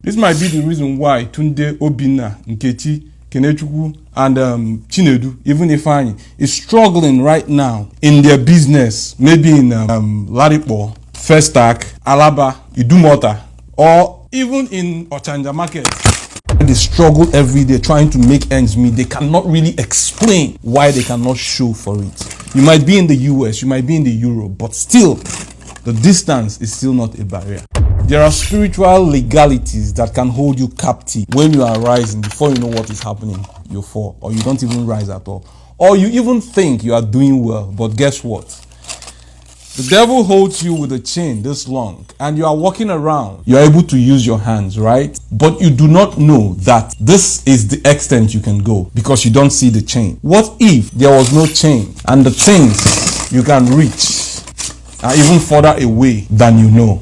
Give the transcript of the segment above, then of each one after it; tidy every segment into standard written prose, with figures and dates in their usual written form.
This might be the reason why Tunde, Obinna, Nkechi, Kenechukwu, and Chinedu, even Ifeanyi, is struggling right now in their business, maybe in Ladipo, Festac, Alaba, Idumota, or even in Ochanja Market. They struggle every day trying to make ends meet. They cannot really explain why they cannot show for it. You might be in the US, you might be in the Europe, but still, the distance is still not a barrier. There are spiritual legalities that can hold you captive when you are rising. Before you know what is happening, you fall, or you don't even rise at all. Or you even think you are doing well, but guess what? The devil holds you with a chain this long, and you are walking around. You are able to use your hands, right? But you do not know that this is the extent you can go because you don't see the chain. What if there was no chain and the things you can reach are even further away than you know?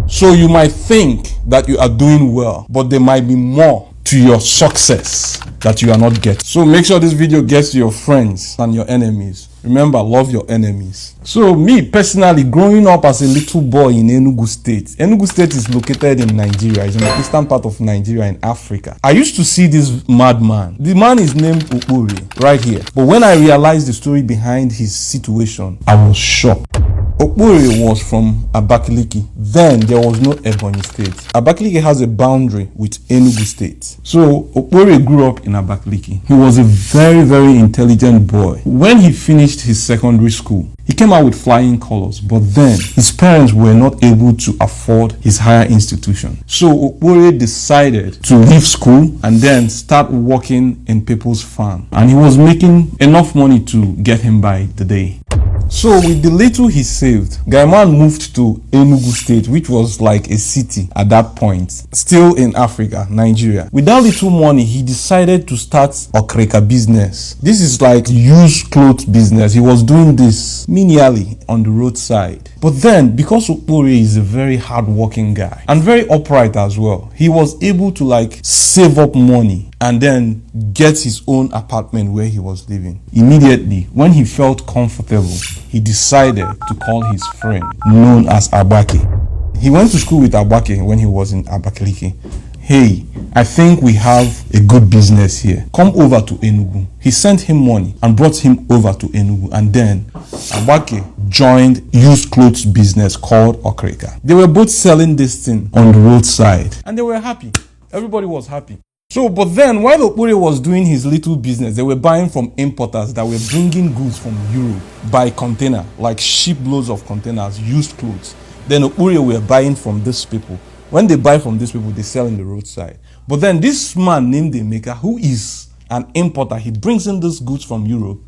So you might think that you are doing well, but there might be more to your success that you are not getting. So make sure this video gets to your friends and your enemies. Remember, love your enemies. So me personally, growing up as a little boy in Enugu State. Enugu State is located in Nigeria. It's in the eastern part of Nigeria in Africa. I used to see this madman. The man is named Okpori, right here. But when I realized the story behind his situation, I was shocked. Okpori was from Abakaliki. Then there was no Ebonyi State. Abakaliki has a boundary with Enugu State. So Okpori grew up in Abakaliki. He was a very, very intelligent boy. When he finished his secondary school, he came out with flying colors, but then his parents were not able to afford his higher institution. So Okpori decided to leave school and then start working in people's farm. And he was making enough money to get him by the day. So with the little he saved, Gaiman moved to Enugu State, which was like a city at that point, still in Africa, Nigeria. With that little money, he decided to start Okreka business. This is like used clothes business. He was doing this menially on the roadside. But then, because Okpori is a very hardworking guy and very upright as well, he was able to like save up money and then get his own apartment where he was living. Immediately, when he felt comfortable, he decided to call his friend known as Abake. He went to school with Abake when he was in Abakaliki. Hey, I think we have a good business here. Come over to Enugu. He sent him money and brought him over to Enugu. And then Abake joined used clothes business called Okreka. They were both selling this thing on the roadside. And they were happy. Everybody was happy. So, but then while Okpori was doing his little business, they were buying from importers that were bringing goods from Europe by container, like shiploads of containers, used clothes. Then Okpori were buying from these people. When they buy from these people, they sell in the roadside. But then this man named Emeka, who is an importer, he brings in these goods from Europe.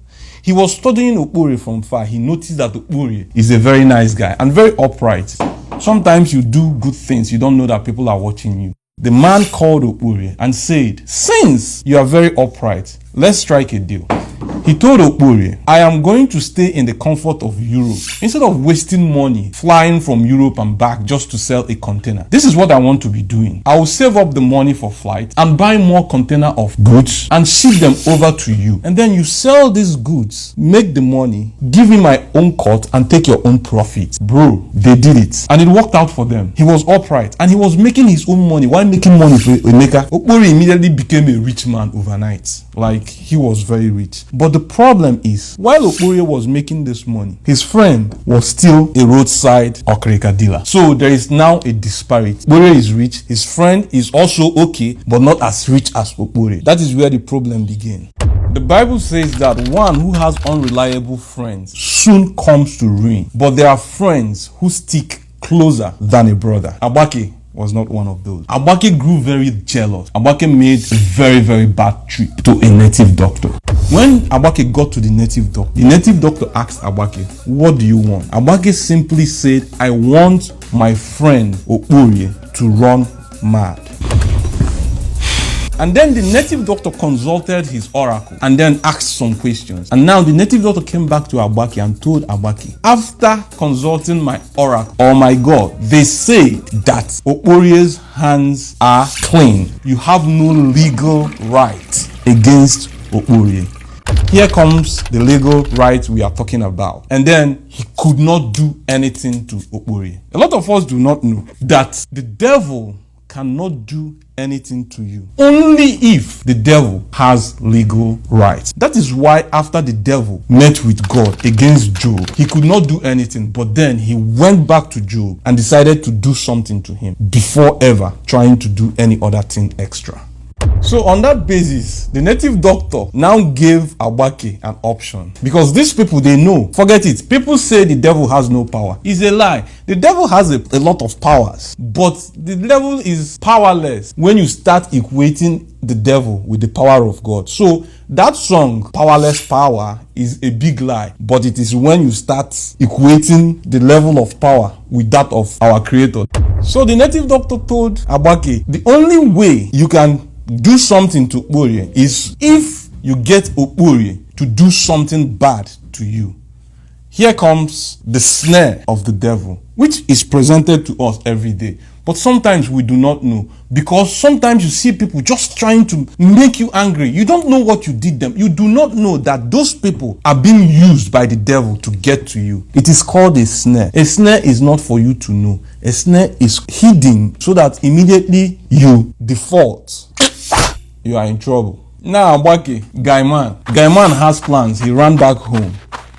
He was studying Okpori from far. He noticed that Okpori is a very nice guy and very upright. Sometimes you do good things, you don't know that people are watching you. The man called Okpori and said, since you are very upright, let's strike a deal. He told Okpori, I am going to stay in the comfort of Europe instead of wasting money flying from Europe and back just to sell a container. This is what I want to be doing. I will save up the money for flight and buy more container of goods and ship them over to you. And then you sell these goods, make the money, give me my own cut and take your own profit. Bro, they did it. And it worked out for them. He was upright and he was making his own money. While making money for Emeka, Okpori immediately became a rich man overnight. Like, he was very rich. But the problem is, while Okpori was making this money, his friend was still a roadside Okreka dealer. So there is now a disparity. Okpori is rich, his friend is also okay, but not as rich as Okpori. That is where the problem began. The Bible says that one who has unreliable friends soon comes to ruin, but there are friends who stick closer than a brother. Abake was not one of those. Abake grew very jealous. Abake made a very, very bad trip to a native doctor. When Abake got to the native doctor asked Abake, what do you want? Abake simply said, I want my friend Okpori to run mad. And then the native doctor consulted his oracle and then asked some questions. And now the native doctor came back to Abake and told Abake, after consulting my oracle, oh my God, they say that Okpori's hands are clean. You have no legal right against Okpori. Here comes the legal right we are talking about. And then he could not do anything to Okpori. A lot of us do not know that the devil cannot do anything to you only if the devil has legal rights. That is why after the devil met with God against Job, he could not do anything, but then he went back to Job and decided to do something to him before ever trying to do any other thing extra. So on that basis, the native doctor now gave Agbake an option, because these people, they know, forget it, people say the devil has no power. It's a lie. The devil has a lot of powers, but the devil is powerless when you start equating the devil with the power of God. So that song, Powerless Power, is a big lie, but it is when you start equating the level of power with that of our creator. So the native doctor told Agbake, the only way you can do something to Okporie is if you get Okporie to do something bad to you. Here comes the snare of the devil, which is presented to us every day. But sometimes we do not know, because sometimes you see people just trying to make you angry. You don't know what you did them. You do not know that those people are being used by the devil to get to you. It is called a snare. A snare is not for you to know. A snare is hidden so that immediately you default, you are in trouble. Now Agbake, Guy man has plans. He ran back home.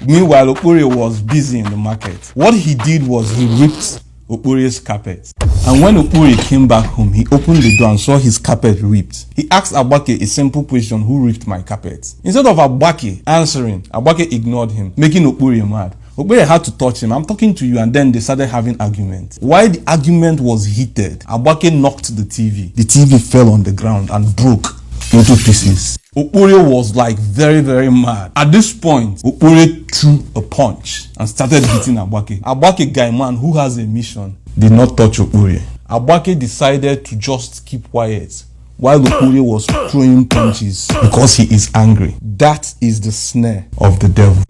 Meanwhile, Okporie was busy in the market. What he did was he ripped Okporie's carpet. And when Okporie came back home, he opened the door and saw his carpet ripped. He asked Agbake a simple question: who ripped my carpet? Instead of Agbake answering, Agbake ignored him, making Okporie mad. Okporie had to touch him. I'm talking to you, and then they started having argument. While the argument was heated, Agbake knocked the TV. The TV fell on the ground and broke into pieces. Okporie was like very, very mad. At this point, Okporie threw a punch and started hitting Agbake. Agbake, Guy man who has a mission, did not touch Okporie. Agbake decided to just keep quiet while Okporie was throwing punches because he is angry. That is the snare of the devil.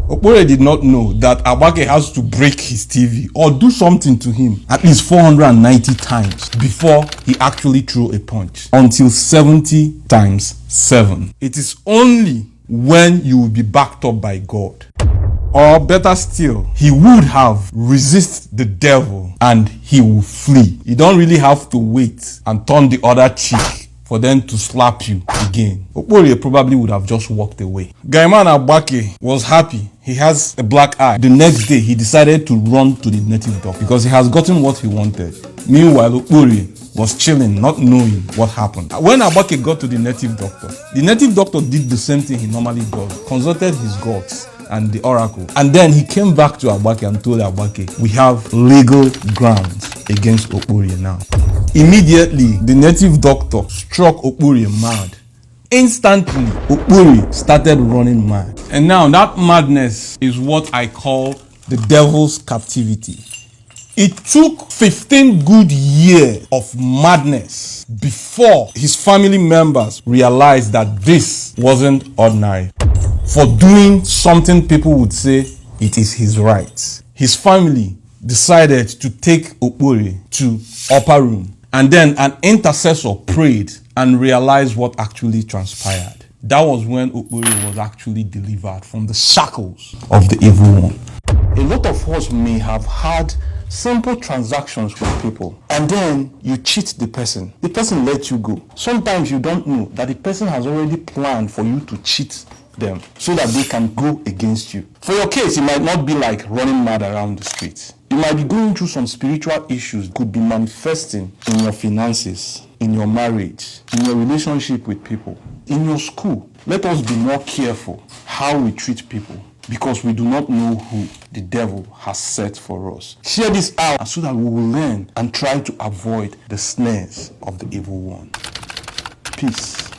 Okporie did not know that Agbake has to break his TV or do something to him at least 490 times before he actually threw a punch, until 70 times 7. It is only when you will be backed up by God. Or better still, he would have resisted the devil and he will flee. You don't really have to wait and turn the other cheek for them to slap you again. Okporie probably would have just walked away. Gaiman Agbake was happy. He has a black eye. The next day, he decided to run to the native doctor because he has gotten what he wanted. Meanwhile, Okporie was chilling, not knowing what happened. When Agbake got to the native doctor did the same thing he normally does, consulted his gods and the oracle. And then he came back to Agbake and told Agbake, we have legal grounds against Okporie now. Immediately, the native doctor struck Okporie mad. Instantly, Okporie started running mad. And now that madness is what I call the devil's captivity. It took 15 good years of madness before his family members realized that this wasn't ordinary. For doing something people would say it is his right, his family decided to take Okporie to upper room. And then an intercessor prayed and realized what actually transpired. That was when Okporie was actually delivered from the shackles of the evil one. A lot of us may have had simple transactions with people, and then you cheat the person. The person lets you go. Sometimes you don't know that the person has already planned for you to cheat them so that they can go against you. For your case, it might not be like running mad around the streets. You might be going through some spiritual issues, could be manifesting in your finances, in your marriage, in your relationship with people, in your school. Let us be more careful how we treat people, because we do not know who the devil has set for us. Share this out so that we will learn and try to avoid the snares of the evil one. Peace.